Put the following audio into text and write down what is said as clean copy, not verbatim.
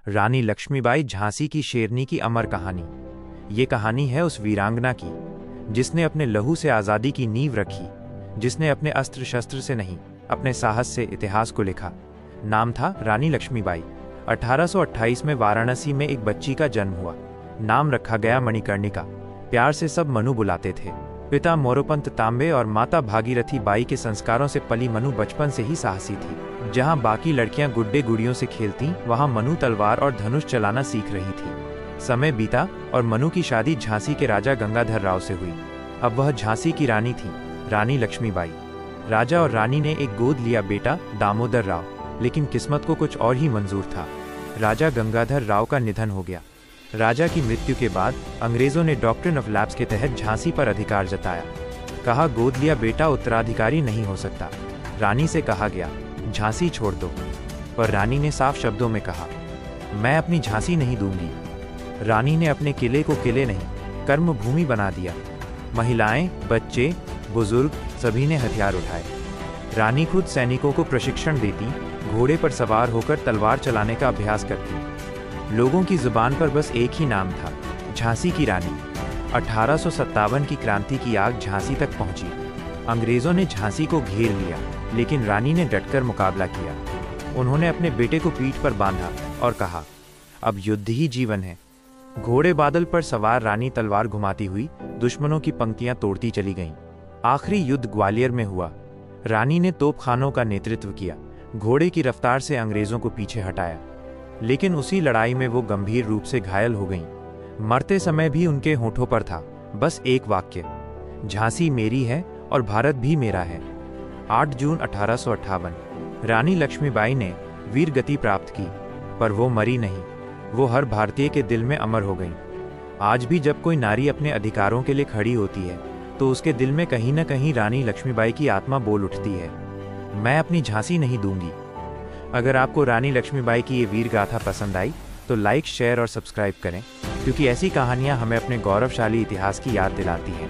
रानी लक्ष्मीबाई झांसी की शेरनी की अमर कहानी। ये कहानी है उस वीरांगना की जिसने अपने लहू से आज़ादी की नींव रखी, जिसने अपने अस्त्र शस्त्र से नहीं, अपने साहस से इतिहास को लिखा। नाम था रानी लक्ष्मीबाई। 1828 में वाराणसी में एक बच्ची का जन्म हुआ। नाम रखा गया मणिकर्णिका। प्यार से सब मनु बुलाते थे। पिता मोरोपंत तांबे और माता भागीरथी बाई के संस्कारों से पली मनु बचपन से ही साहसी थी। जहां बाकी लड़कियां गुड्डे गुड़ियों से खेलती, वहां मनु तलवार और धनुष चलाना सीख रही थी। समय बीता और मनु की शादी झांसी के राजा गंगाधर राव से हुई। अब वह झांसी की रानी थी, रानी लक्ष्मीबाई। राजा और रानी ने एक गोद लिया बेटा दामोदर राव, लेकिन किस्मत को कुछ और ही मंजूर था। राजा गंगाधर राव का निधन हो गया। राजा की मृत्यु के बाद अंग्रेजों ने डॉक्ट्रिन ऑफ लैप्स के तहत झांसी पर अधिकार जताया। कहा, गोद लिया बेटा उत्तराधिकारी नहीं हो सकता। रानी से कहा गया, झांसी छोड़ दो, पर रानी ने साफ शब्दों में कहा, मैं अपनी झांसी नहीं दूंगी। रानी ने अपने किले को किले नहीं, कर्म भूमि बना दिया। महिलाएं, बच्चे, बुजुर्ग सभी ने हथियार उठाए। रानी खुद सैनिकों को प्रशिक्षण देती, घोड़े पर सवार होकर तलवार चलाने का अभ्यास करती। लोगों की जुबान पर बस एक ही नाम था, झांसी की रानी। 1857 की क्रांति की आग झांसी तक पहुंची। अंग्रेजों ने झांसी को घेर लिया, लेकिन रानी ने डटकर मुकाबला किया। उन्होंने अपने बेटे को पीठ पर बांधा और कहा, अब युद्ध ही जीवन है। घोड़े बादल पर सवार रानी तलवार घुमाती हुई दुश्मनों की पंक्तियां तोड़ती चली गईं। आखिरी युद्ध ग्वालियर में हुआ। रानी ने तोपखानों का नेतृत्व किया, घोड़े की रफ्तार से अंग्रेजों को पीछे हटाया। लेकिन उसी लड़ाई में वो गंभीर रूप से घायल हो गईं। मरते समय भी उनके होठों पर था बस एक वाक्य, झांसी मेरी है और भारत भी मेरा है। 8 जून 1858 रानी लक्ष्मीबाई ने वीर गति प्राप्त की, पर वो मरी नहीं। वो हर भारतीय के दिल में अमर हो गई। आज भी जब कोई नारी अपने अधिकारों के लिए खड़ी होती है, तो उसके दिल में कहीं न कहीं रानी लक्ष्मीबाई की आत्मा बोल उठती है, मैं अपनी झांसी नहीं दूंगी। अगर आपको रानी लक्ष्मीबाई की ये वीर गाथा पसंद आई तो लाइक, शेयर और सब्सक्राइब करें, क्योंकि ऐसी कहानियां हमें अपने गौरवशाली इतिहास की याद दिलाती हैं।